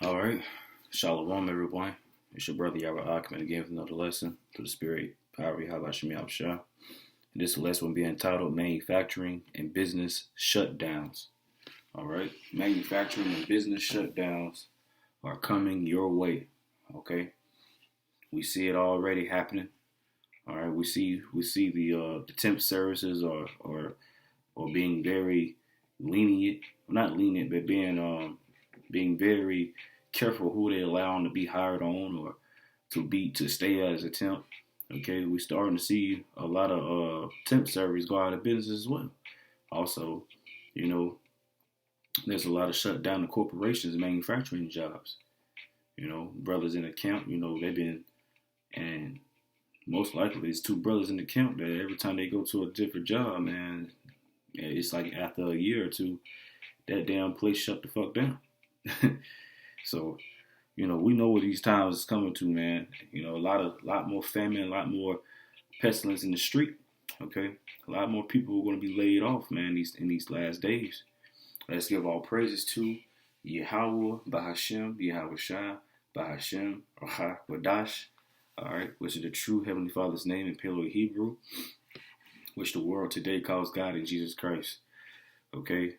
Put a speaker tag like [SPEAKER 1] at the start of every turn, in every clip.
[SPEAKER 1] All right. Shalom, everyone. It's your brother Yahweh Ackman again with another lesson to the Spirit, Power, Habashim Yahshua. And this lesson will be entitled Manufacturing and Business Shutdowns. All right. Manufacturing and business shutdowns are coming your way. Okay. We see it already happening. All right. We see the temp services are being very lenient, not lenient, but being very careful who they allow them to be hired on or to stay as a temp. Okay, we starting to see a lot of temp service go out of business as well. Also, you know, there's a lot of shut down the corporations and manufacturing jobs. Brothers in the camp, they've been, and most likely it's two brothers in the camp that every time they go to a different job, man, it's like after a year or two, that damn place shut the fuck down. So, we know what these times is coming to, man. A lot more famine, a lot more pestilence in the street. Okay, a lot more people are going to be laid off, man. In these last days. Let's give all praises to Yahweh, Bahashem, Yahweh Shai, Bahashem, Rahah, Wadash. All right, which is the true Heavenly Father's name in Paleo Hebrew, which the world today calls God and Jesus Christ. Okay,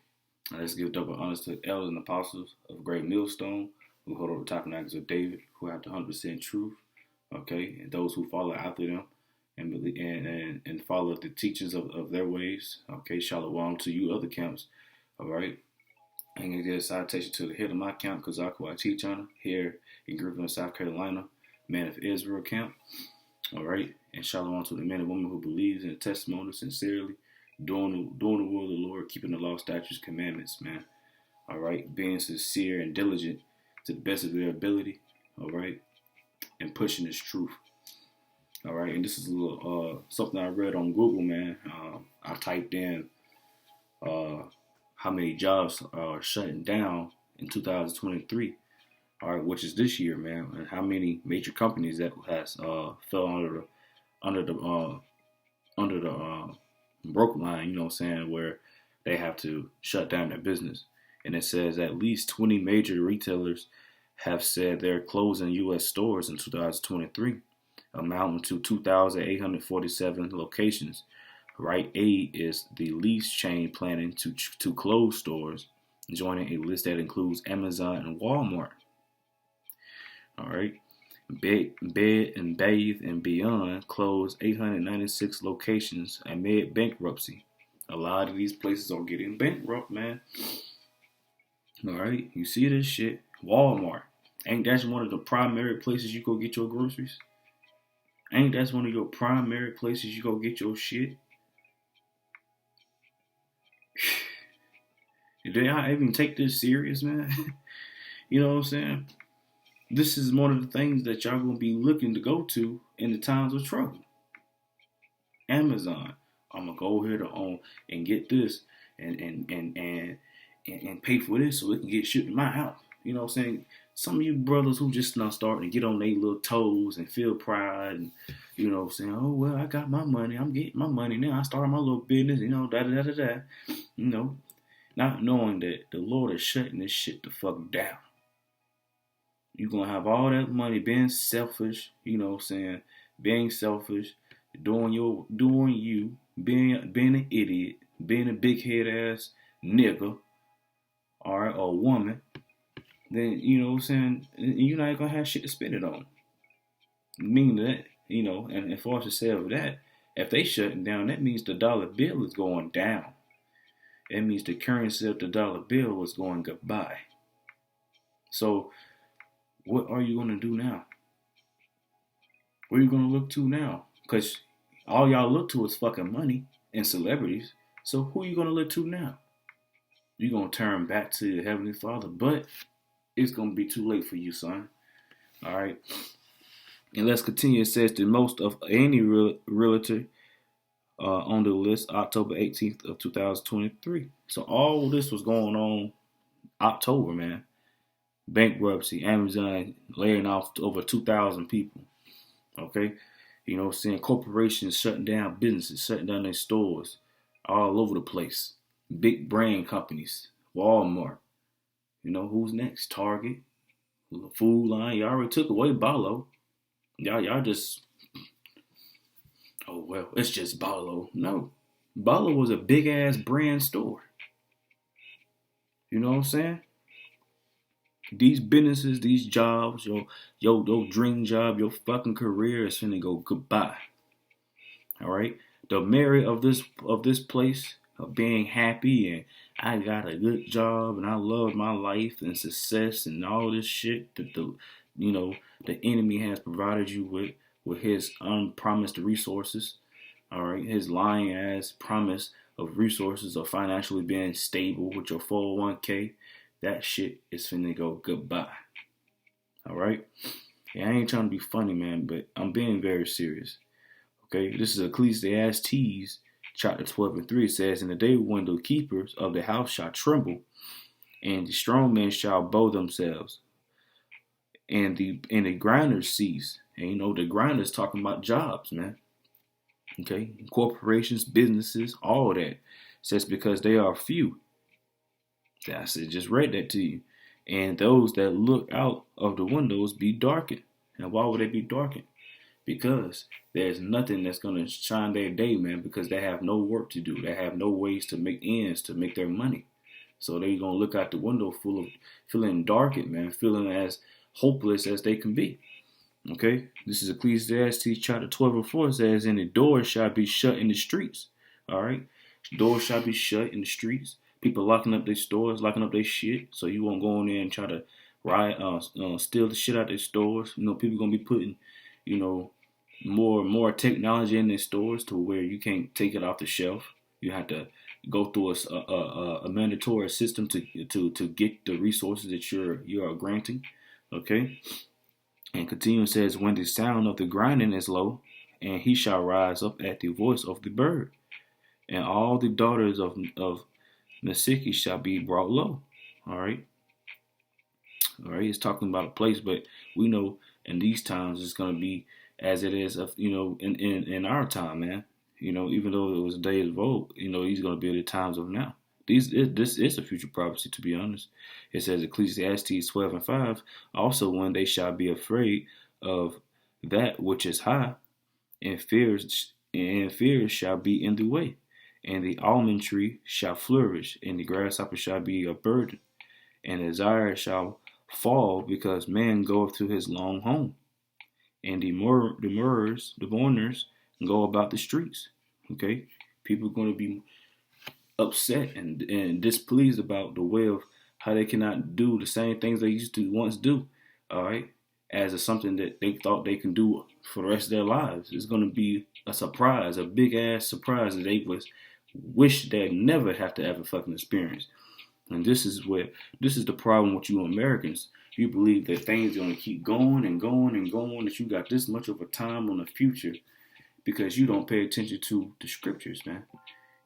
[SPEAKER 1] let's give double honors to the elders and apostles of Great Millstone, who hold up the tabernacles of David, who have the 100% truth. Okay, and those who follow after them and follow the teachings of their ways. Okay, shalom to you other camps. All right, I'm gonna get a citation to the head of my camp, Kazaku I teach on here in Greenville, South Carolina, Man of Israel camp. All right, and shalom to the men and women who believes in the testimony sincerely, doing the will of the Lord, keeping the law, statutes, commandments, man. All right, being sincere and diligent to the best of their ability. All right, and pushing this truth. All right, and this is a little something I read on Google, man. I typed in how many jobs are shutting down in 2023. All right, which is this year, man, and how many major companies that has fell under the broke line, you know what I'm saying, where they have to shut down their business. And it says at least 20 major retailers have said they're closing U.S. stores in 2023, amounting to 2,847 locations. Rite Aid is the least chain planning to close stores, joining a list that includes Amazon and Walmart. All right. Bed and Bathe and Beyond closed 896 locations amid bankruptcy. A lot of these places are getting bankrupt, man. All right. You see this shit. Walmart. Ain't that one of the primary places you go get your groceries? Ain't that one of your primary places you go get your shit? Did I even take this serious, man? You know what I'm saying? This is one of the things that y'all gonna be looking to go to in the times of trouble. Amazon. I'm gonna go here to own and get this and pay for this so it can get shipped to my house. You know what I'm saying? Some of you brothers who just now starting to get on their little toes and feel pride and, you know what I'm saying, oh, well, I got my money. I'm getting my money now. I started my little business, da-da-da-da-da. Not knowing that the Lord is shutting this shit the fuck down. You're going to have all that money being selfish, you know what I'm saying, being selfish, doing you, being an idiot, being a big head ass nigga, all right, or woman. Then, you know what I'm saying, you're not going to have shit to spend it on. Meaning that, and for us to say of that, if they shutting down, that means the dollar bill is going down. That means the currency of the dollar bill is going goodbye. So, what are you going to do now? Where are you going to look to now? Because all y'all look to is fucking money and celebrities. So, who are you going to look to now? You're going to turn back to your Heavenly Father, but it's going to be too late for you, son. All right. And let's continue. It says the most of any realtor on the list, October 18th of 2023. So all this was going on October, man. Bankruptcy, Amazon laying off over 2,000 people. Okay. Seeing corporations shutting down businesses, shutting down their stores all over the place. Big brand companies, Walmart. Who's next? Target, Food line, y'all already took away Barlow. Y'all just, oh well, it's just Barlow. No, Barlow was a big ass brand store. You know what I'm saying? These businesses, these jobs, your dream job, your fucking career is finna go goodbye. All right. The merit of this place of being happy and I got a good job and I love my life and success and all this shit that the enemy has provided you with his unpromised resources. All right, his lying ass promise of resources of financially being stable with your 401k. That shit is finna go goodbye. All right. Yeah, I ain't trying to be funny, man, but I'm being very serious. Okay, this is Ecclesiastes chapter 12 and 3. It says, in the day when the keepers of the house shall tremble, and the strong men shall bow themselves, and the grinders cease. And the grinders talking about jobs, man. Okay, corporations, businesses, all that. It says because they are few. I said, just read that to you. And those that look out of the windows be darkened. And why would they be darkened? Because there's nothing that's going to shine their day, man, because they have no work to do. They have no ways to make ends, to make their money. So they're going to look out the window full of feeling darkened, man, feeling as hopeless as they can be. Okay? This is Ecclesiastes chapter 12 and 4. It says, and the doors shall be shut in the streets. All right? Doors shall be shut in the streets. People locking up their stores, locking up their shit. So you won't go in there and try to steal the shit out their stores. People going to be putting, more technology in their stores to where you can't take it off the shelf. You have to go through a mandatory system to get the resources that you are granting. Okay? And continue says, when the sound of the grinding is low, and he shall rise up at the voice of the bird, and all the daughters of Nasiki shall be brought low. All right. It's talking about a place, but we know in these times it's gonna be as it is of in our time, man. Even though it was days of old, he's gonna be at the times of now. This is a future prophecy, to be honest. It says Ecclesiastes 12 and 5. Also, when they shall be afraid of that which is high, and fears shall be in the way, and the almond tree shall flourish, and the grasshopper shall be a burden, and desire shall fall, because man goeth to his long home, and the mourners go about the streets. Okay, people are going to be upset and displeased about the way of how they cannot do the same things they used to once do. All right, as something that they thought they can do for the rest of their lives. It's going to be a surprise, a big ass surprise that they wish they'd never have to ever fucking experience. And this is the problem with you Americans. You believe that things are going to keep going and going and going, that you got this much of a time on the future because you don't pay attention to the scriptures, man.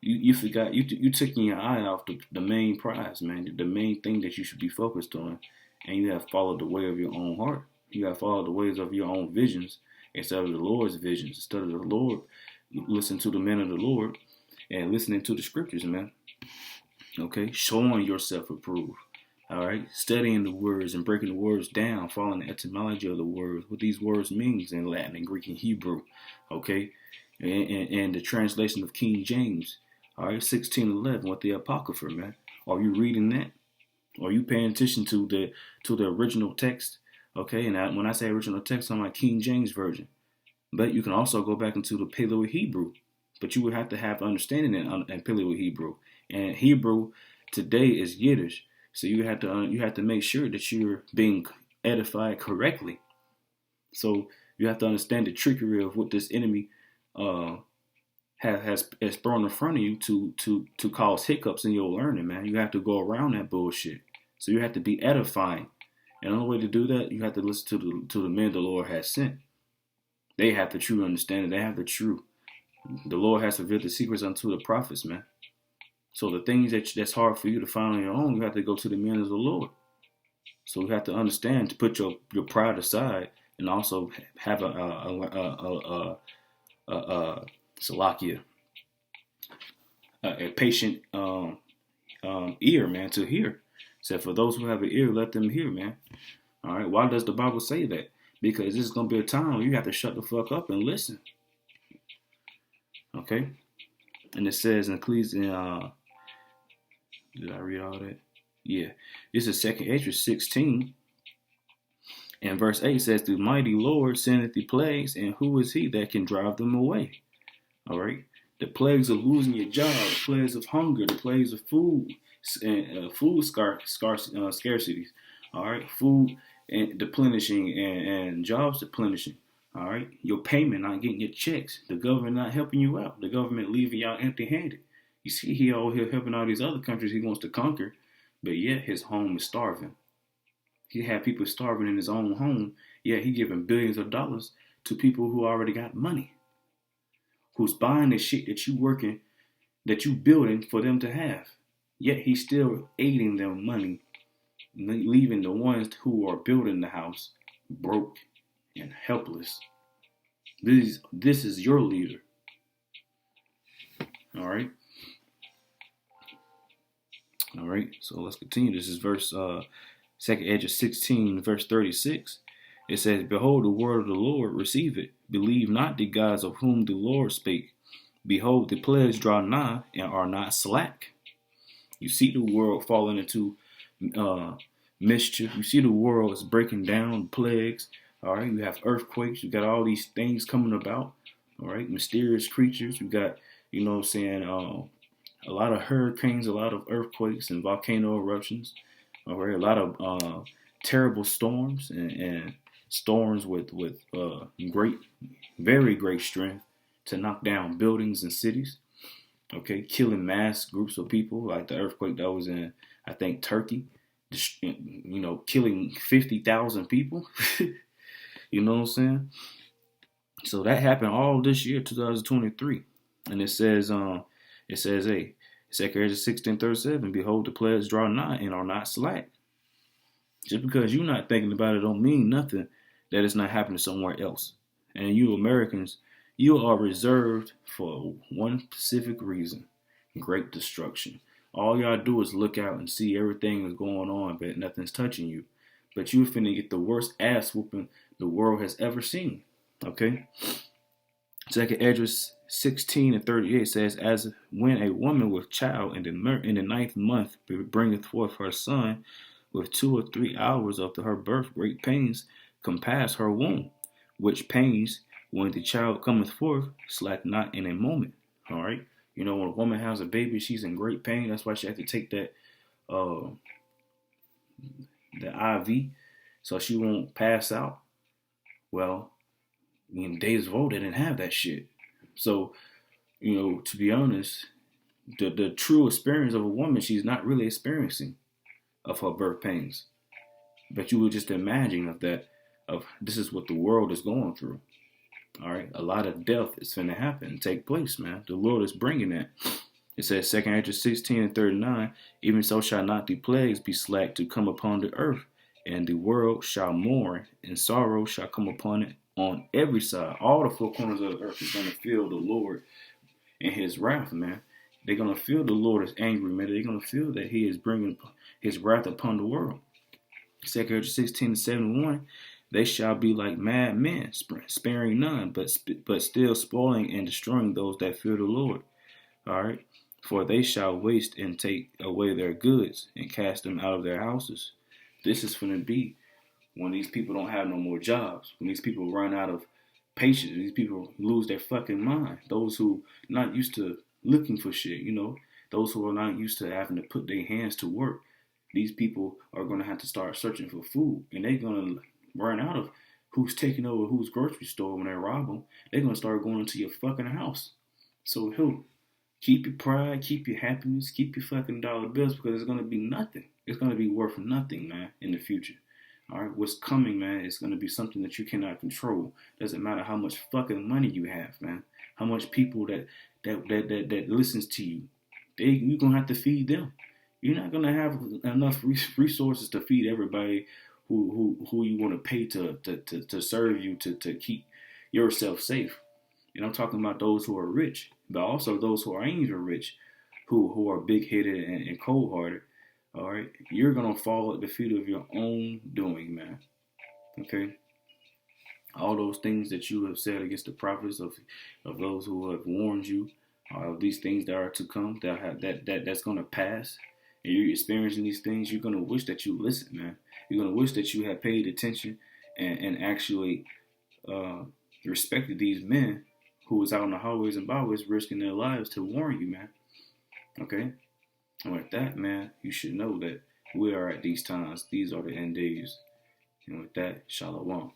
[SPEAKER 1] You forgot, you taking your eye off the main prize, man, the main thing that you should be focused on, and you have followed the way of your own heart. You have followed the ways of your own visions instead of the Lord's visions. Instead of the Lord, listen to the men of the Lord and listening to the scriptures, man. Okay, showing yourself approved. All right, studying the words and breaking the words down, following the etymology of the words, what these words means in Latin and Greek and Hebrew. Okay, and the translation of King James. All right, 1611 with the Apocrypha, man. Are you reading that? Are you paying attention to the original text? Okay, and when I say original text, I'm like King James version. But you can also go back into the Paleo Hebrew. But you would have to have understanding in Paleo Hebrew. And Hebrew today is Yiddish. So you have to make sure that you're being edified correctly. So you have to understand the trickery of what this enemy has thrown in front of you to cause hiccups in your learning, man. You have to go around that bullshit. So you have to be edifying. And the only way to do that, you have to listen to the men the Lord has sent. They have the true understanding. They have the true. The Lord has revealed the secrets unto the prophets, man. So the things that's hard for you to find on your own, you have to go to the men of the Lord. So you have to understand to put your pride aside and also have a patient ear, man, to hear. So for those who have an ear, let them hear, man. All right. Why does the Bible say that? Because this is gonna be a time where you have to shut the fuck up and listen. Okay. And it says in Ecclesiastes, did I read all that? Yeah. This is Second Esdras 16. And verse 8 says, the mighty Lord sendeth the plagues, and who is he that can drive them away? All right. The plagues of losing your job, the plagues of hunger, the plagues of food, and food scarcities. All right. Food and deplenishing and jobs deplenishing. All right. Your payment not getting your checks. The government not helping you out. The government leaving y'all empty handed. You see, he out here helping all these other countries he wants to conquer, but yet his home is starving. He had people starving in his own home, yet he giving billions of dollars to people who already got money, who's buying the shit that you working, that you building for them to have. Yet he's still aiding them money, leaving the ones who are building the house broke and helpless. This is your leader. All right. All right. So let's continue. This is verse 2nd Esdras 16, verse 36. It says, behold, the word of the Lord, receive it. Believe not the gods of whom the Lord spake. Behold, the plagues draw nigh and are not slack. You see the world falling into mischief. You see the world is breaking down, plagues. All right, you have earthquakes. You got all these things coming about. All right, mysterious creatures. You got, you know what I'm saying, a lot of hurricanes, a lot of earthquakes and volcano eruptions. All right, a lot of terrible storms and storms with very great strength to knock down buildings and cities. Okay, killing mass groups of people, like the earthquake that was in, I think, Turkey. You know, killing 50,000 people. You know what I'm saying? So that happened all this year, 2023, and it says, hey. 2nd Esdras 16:37, behold, the plagues draw nigh and are not slack. Just because you're not thinking about it don't mean nothing that it's not happening somewhere else. And you Americans, you are reserved for one specific reason: great destruction. All y'all do is look out and see everything is going on, but nothing's touching you. But you're finna get the worst ass whooping the world has ever seen. Okay? 2nd Esdras 16:38 says, as when a woman with child in the 9th month bringeth forth her son, with 2 or 3 hours after her birth, great pains compass her womb, which pains, when the child cometh forth, slack not in a moment. All right? You know, when a woman has a baby, she's in great pain. That's why she has to take that the IV so she won't pass out. Well, in days of old, they didn't have that shit. So, you know, to be honest, the true experience of a woman, she's not really experiencing of her birth pains. But you would just imagine of this is what the world is going through. All right, a lot of death is going to happen, take place, man. The Lord is bringing that. It says 2nd Esdras 16:39, even so shall not the plagues be slack to come upon the earth, and the world shall mourn, and sorrow shall come upon it on every side. All the four corners of the earth is going to feel the Lord and his wrath, man. They're going to feel the Lord is angry, man. They're going to feel that he is bringing his wrath upon the world. 2nd Esdras 16:71, they shall be like mad men, sparing none, but still spoiling and destroying those that fear the Lord. All right. For they shall waste and take away their goods and cast them out of their houses. This is going to be when these people don't have no more jobs, when these people run out of patience, these people lose their fucking mind. Those who not used to looking for shit, you know, those who are not used to having to put their hands to work. These people are going to have to start searching for food, and they're going to run out of who's taking over whose grocery store when they rob them. They're going to start going into your fucking house. So, keep your pride, keep your happiness, keep your fucking dollar bills, because it's going to be nothing. It's going to be worth nothing, man, in the future. All right, what's coming, man, is going to be something that you cannot control. Doesn't matter how much fucking money you have, man. How much people that listens to you. You're going to have to feed them. You're not going to have enough resources to feed everybody who you want to pay to serve you, to keep yourself safe. And I'm talking about those who are rich, but also those who are ain't even rich, who are big-headed and cold-hearted. All right, you're gonna fall at the feet of your own doing, man. Okay, all those things that you have said against the prophets of those who have warned you of these things that are to come, that's gonna pass, and you're experiencing these things. You're gonna wish that you listened, man. You're gonna wish that you had paid attention and actually uh, respected these men who was out in the hallways and byways risking their lives to warn you, man. Okay, and with that, man, you should know that we are at these times. These are the end days. And with that, shalom.